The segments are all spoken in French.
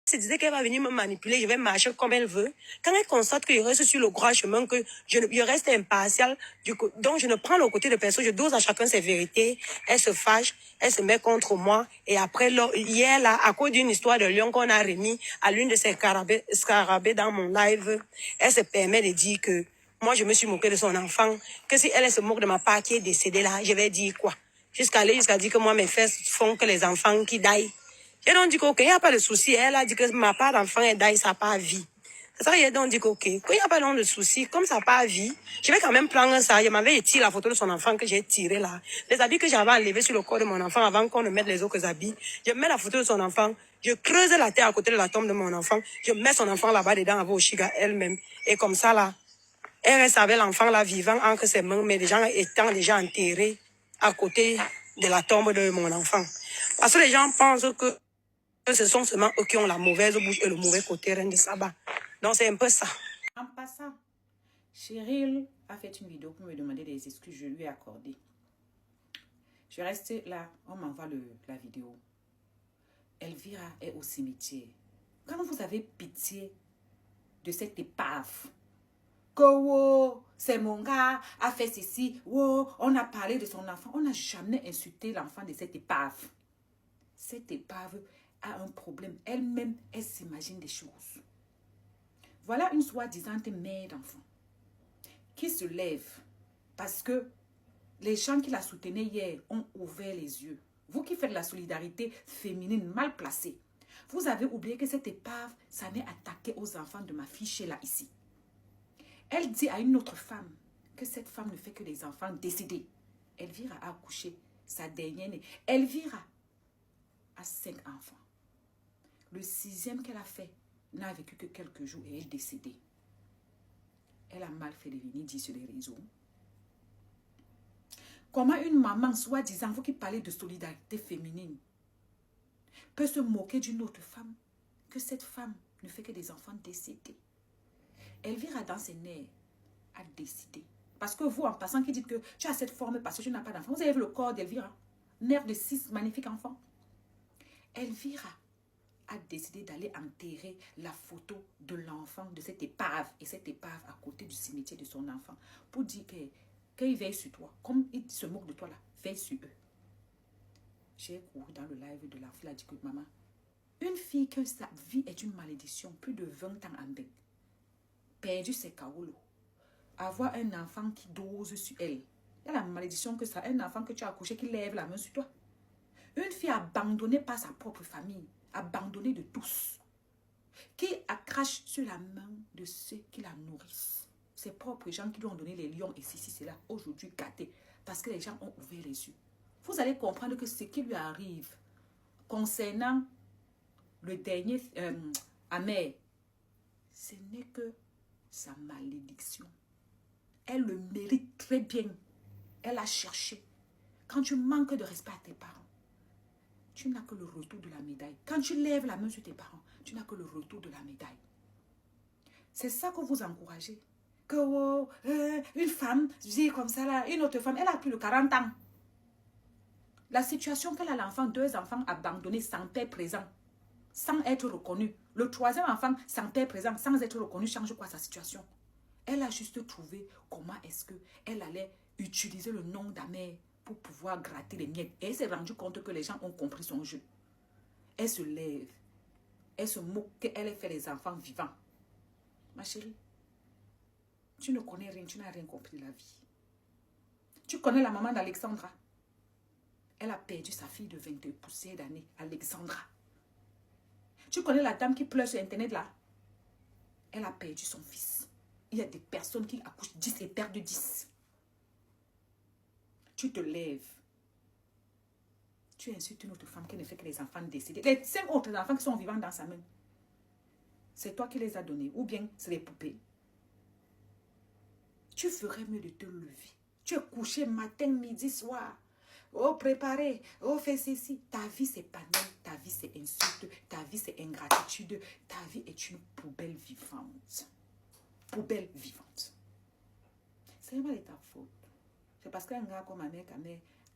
se disait qu'elle va venir me manipuler, je vais marcher comme elle veut. Quand elle constate que je reste sur le droit chemin, que je reste impartial, donc je ne prends le côté de personne, je dose à chacun ses vérités, elle se fâche, elle se met contre moi, et après, hier, là, à cause d'une histoire de lion qu'on a remis à l'une de ses scarabées dans mon live, elle se permet de dire que moi, je me suis moquée de son enfant, que si elle se moque de ma part qui est décédée là, je vais dire quoi? Jusqu'à dire que moi, mes fesses font que les enfants qui daillent. J'ai donc dit qu'ok, il n'y a pas de souci. Elle a dit que ma part d'enfant est d'ailleurs sa part vie. C'est ça, j'ai donc dit qu'ok, qu'il n'y a pas de souci, comme ça part vie, je vais quand même prendre ça. Je m'avais tiré la photo de son enfant que j'ai tiré là. Les habits que j'avais enlevés sur le corps de mon enfant avant qu'on ne mette les autres habits. Je mets la photo de son enfant, je creuse la terre à côté de la tombe de mon enfant, je mets son enfant là-bas dedans avec Oshiga elle-même. Et comme ça là, elle reste avec l'enfant là vivant entre ses mains, mais les gens étant déjà enterrés à côté de la tombe de mon enfant. Parce que les gens pensent que ce sont seulement eux qui ont la mauvaise bouche et le mauvais côté reine de Saba. Donc c'est un peu ça. En passant, Cheryl a fait une vidéo pour me demander des excuses, je lui ai accordé. Je suis restée là, on m'envoie la vidéo. Elvira est au cimetière. Quand vous avez pitié de cette épave, que wow, c'est mon gars, a fait ceci, wow, on a parlé de son enfant, on n'a jamais insulté l'enfant de cette épave. Cette épave a un problème. Elle-même, elle s'imagine des choses. Voilà une soi-disant mère d'enfant qui se lève parce que les gens qui la soutenaient hier ont ouvert les yeux. Vous qui faites la solidarité féminine mal placée, vous avez oublié que cette épave s'en est attaquée aux enfants de ma fille Sheila ici. Elle dit à une autre femme que cette femme ne fait que des enfants décédés. Elvira a accouché sa dernière née. Elvira a 5 enfants. Le 6e qu'elle a fait n'a vécu que quelques jours et est décédée. Elle a mal fait de venir dire sur les réseaux. Comment une maman, soi-disant, vous qui parlez de solidarité féminine, peut se moquer d'une autre femme, que cette femme ne fait que des enfants décédés. Elvira, dans ses nerfs, a décidé. Parce que vous, en passant, qui dites que tu as cette forme parce que tu n'as pas d'enfant, vous avez vu le corps d'Elvira, mère de 6 magnifiques enfants. Elvira a décidé d'aller enterrer la photo de l'enfant, de cette épave, et cette épave à côté du cimetière de son enfant, pour dire qu'il veille sur toi, comme il se moque de toi là, veille sur eux. J'ai couru dans le live de la fille, elle a dit que maman, une fille que sa vie est une malédiction, plus de 20 ans en bain, perdu ses kaolos, avoir un enfant qui dose sur elle, il y a la malédiction que ça, un enfant que tu as accouché qui lève la main sur toi. Une fille abandonnée par sa propre famille, abandonnée de tous, qui crache sur la main de ceux qui la nourrissent. Ses propres gens qui lui ont donné les lions et ceci, cela, aujourd'hui gâtés, parce que les gens ont ouvert les yeux. Vous allez comprendre que ce qui lui arrive concernant le dernier Amer, ce n'est que sa malédiction. Elle le mérite très bien. Elle a cherché. Quand tu manques de respect à tes parents, tu n'as que le retour de la médaille. Quand tu lèves la main sur tes parents, tu n'as que le retour de la médaille. C'est ça que vous encouragez. Que oh, une femme, dit comme ça là, une autre femme, elle a plus de 40 ans. La situation qu'elle a l'enfant, 2 enfants abandonnés sans père présent, sans être reconnu. Le 3e enfant sans père présent, sans être reconnu, change quoi sa situation? Elle a juste trouvé comment est-ce qu'elle allait utiliser le nom d'Amer pour pouvoir gratter les miettes. Et elle s'est rendue compte que les gens ont compris son jeu. Elle se lève. Elle se moque qu'elle ait fait les enfants vivants. Ma chérie, tu ne connais rien, tu n'as rien compris de la vie. Tu connais la maman d'Alexandra. Elle a perdu sa fille de 22 poussières d'années, Alexandra. Tu connais la dame qui pleure sur Internet là? Elle a perdu son fils. Il y a des personnes qui accouchent 10 et perdent 10. Tu te lèves. Tu insultes une autre femme qui ne fait que les enfants décédés. Les 5 autres enfants qui sont vivants dans sa main. C'est toi qui les as donnés. Ou bien c'est les poupées. Tu ferais mieux de te lever. Tu es couché matin, midi, soir. Oh, préparé. Oh, fais ceci. Ta vie, c'est panel. Ta vie, c'est insulte. Ta vie, c'est ingratitude. Ta vie est une poubelle vivante. Poubelle vivante. C'est vraiment de ta faute. C'est parce qu'un gars comme Amer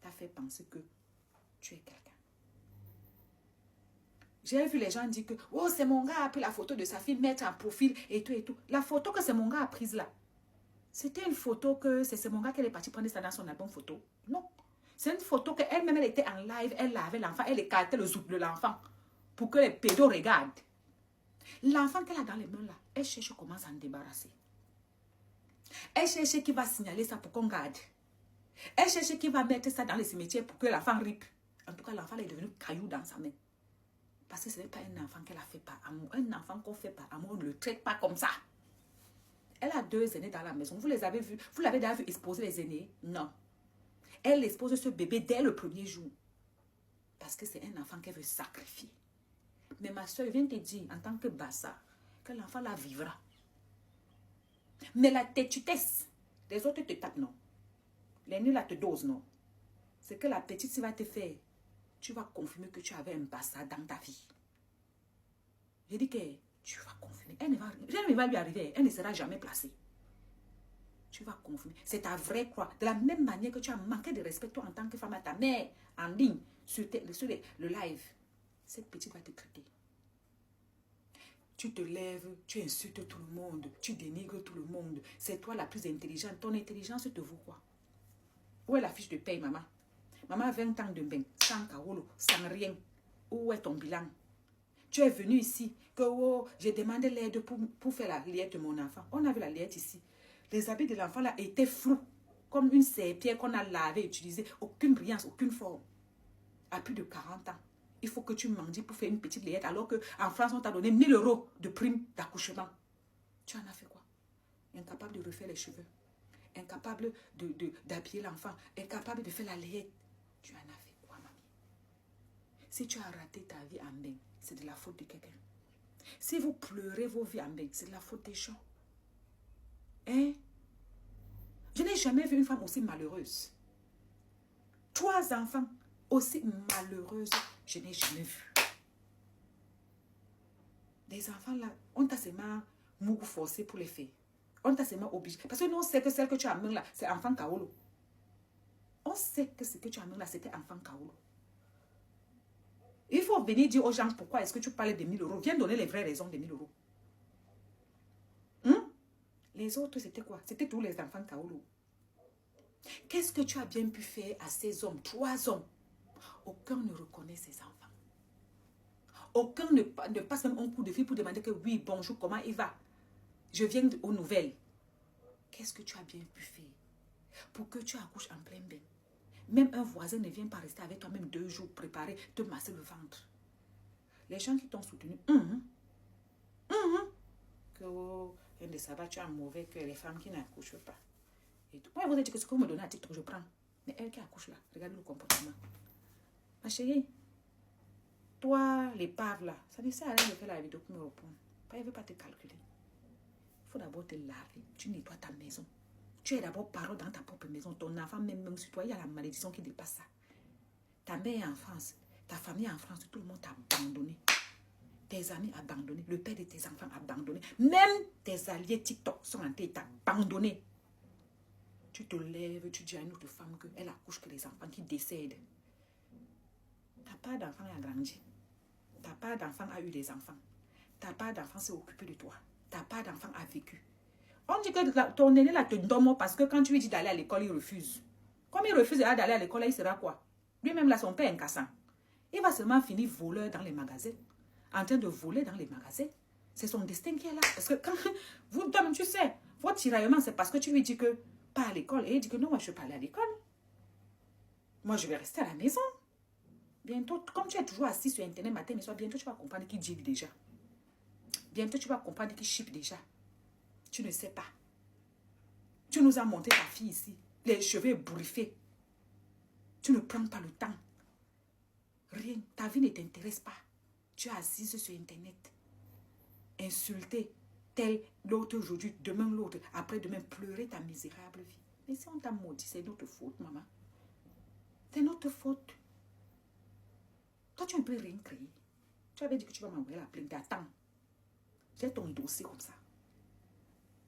t'a fait penser que tu es quelqu'un. J'ai vu les gens dire que oh, c'est mon gars a pris la photo de sa fille, mettre en profil et tout et tout. La photo que c'est mon gars a prise là, c'était une photo que c'est mon gars qu'elle est partie prendre ça dans son album photo. Non. C'est une photo qu'elle-même, elle était en live, elle lavait l'enfant, elle écartait le zouk de l'enfant pour que les pédos regardent. L'enfant qu'elle a dans les mains là, elle cherche comment s'en débarrasser. Elle cherche qui va signaler ça pour qu'on garde. Elle cherche qui va mettre ça dans les cimetières pour que l'enfant ripe. En tout cas, l'enfant est devenu caillou dans sa main. Parce que ce n'est pas un enfant qu'elle a fait par amour. Un enfant qu'on fait par amour, on ne le traite pas comme ça. Elle a 2 aînés dans la maison. Vous les avez vus? Vous l'avez déjà vu exposer les aînés? Non. Elle expose ce bébé dès le premier jour. Parce que c'est un enfant qu'elle veut sacrifier. Mais ma soeur vient te dire, en tant que bassa, que l'enfant la vivra. Mais la têtutesse, les autres te tapent, non. Les nuls là te dosent, non. C'est que la petite, si va te faire, tu vas confirmer que tu avais un bassa dans ta vie. Je dis que tu vas confirmer. Elle ne va, rien ne va lui arriver. Elle ne sera jamais placée. Tu vas confirmer. C'est ta vraie croix. De la même manière que tu as manqué de respect, toi, en tant que femme, à ta mère, en ligne, sur le live. Cette petite va te traiter. Tu te lèves, tu insultes tout le monde, tu dénigres tout le monde. C'est toi la plus intelligente. Ton intelligence te vaut quoi? Où est la fiche de paye, maman? Maman a 20 ans de bain, sans carolo, sans rien. Où est ton bilan? Tu es venu ici, que oh, j'ai demandé l'aide pour faire la liette de mon enfant. On a vu la liette ici. Les habits de l'enfant là étaient flous, comme une serpillère qu'on a lavée, utilisée. Aucune brillance, aucune forme. À plus de 40 ans. Il faut que tu mendies pour faire une petite liette, alors qu'en France, on t'a donné 1000 € de prime d'accouchement. Tu en as fait quoi? Incapable de refaire les cheveux. Incapable d'habiller l'enfant. Incapable de faire la liette. Tu en as fait quoi, mamie? Si tu as raté ta vie en bain, c'est de la faute de quelqu'un. Si vous pleurez vos vies en bain, c'est de la faute des gens. Hein? Je n'ai jamais vu une femme aussi malheureuse. 3 enfants aussi malheureuses, je n'ai jamais vu. Des enfants là, on t'a seulement mougou forcé pour les faire. On t'a seulement obligé. Parce que nous, on sait que celle que tu as amenée là, c'est enfant Kaolo. On sait que ce que tu as amené là, c'était enfant Kaolo. Il faut venir dire aux gens pourquoi est-ce que tu parles de 1000 €. Viens donner les vraies raisons de 1000 €. Les autres, c'était quoi? C'était tous les enfants Kaolo. Qu'est-ce que tu as bien pu faire à ces hommes? 3 hommes. Aucun ne reconnaît ces enfants. Aucun ne passe même un coup de fil pour demander que oui, bonjour, comment il va? Je viens aux nouvelles. Qu'est-ce que tu as bien pu faire pour que tu accouches en plein bain? Même un voisin ne vient pas rester avec toi même 2 jours préparé, te masser le ventre. Les gens qui t'ont soutenu, que un de ça va, tu as mauvais que les femmes qui n'accouchent pas. Et tout. Moi, vous avez dit que ce que vous me donnez à titre, je prends. Mais elle qui accouche là, regardez le comportement. Ma chérie, toi, l'épave là, ça ne sert à rien de faire la vidéo pour me répondre. Elle ne veut pas te calculer. Il faut d'abord te laver. Tu nettoies ta maison. Tu es d'abord parent dans ta propre maison. Ton enfant, même sur toi, il y a la malédiction qui dépasse ça. Ta mère est en France. Ta famille est en France. Tout le monde t'a abandonné. Tes amis abandonnés. Le père de tes enfants abandonné. Même tes alliés TikTok sont en train de t'abandonner. Tu te lèves, tu dis à une autre femme qu'elle accouche que les enfants qui décèdent. Ta part d'enfant a grandi. Ta part d'enfant a eu des enfants. Ta part d'enfant s'est occupé de toi. Ta part d'enfant a vécu. On dit que ton aîné là te donne parce que quand tu lui dis d'aller à l'école, il refuse. Comme il refuse d'aller à l'école, il sera quoi? Lui-même là, son père est incassant. Il va seulement finir voleur dans les magasins. En train de voler dans les magasins. C'est son destin qui est là. Parce que quand vous donne, tu sais, votre tiraillement, c'est parce que tu lui dis que pas à l'école. Et il dit que non, moi je ne vais pas aller à l'école. Moi je vais rester à la maison. Bientôt, comme tu es toujours assis sur Internet matin et soir, bientôt tu vas comprendre qui dit déjà. Bientôt tu vas comprendre qui chip déjà. Tu ne sais pas. Tu nous as monté ta fille ici. Les cheveux ébouriffés. Tu ne prends pas le temps. Rien. Ta vie ne t'intéresse pas. Tu es assise sur Internet. Insulter tel l'autre aujourd'hui, demain l'autre, après demain pleurer ta misérable vie. Mais si on t'a maudit, c'est notre faute, maman. C'est notre faute. Toi, tu ne peux rien créer. Tu avais dit que tu vas m'envoyer la plainte. Attends. J'ai ton dossier comme ça.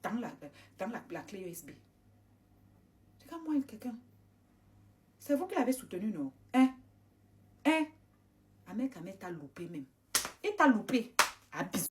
Dans la clé USB. C'est comme moi et quelqu'un. C'est vous qui l'avez soutenu, non? Hein? Ahmed t'a loupé même. Et t'as loupé. À bisous.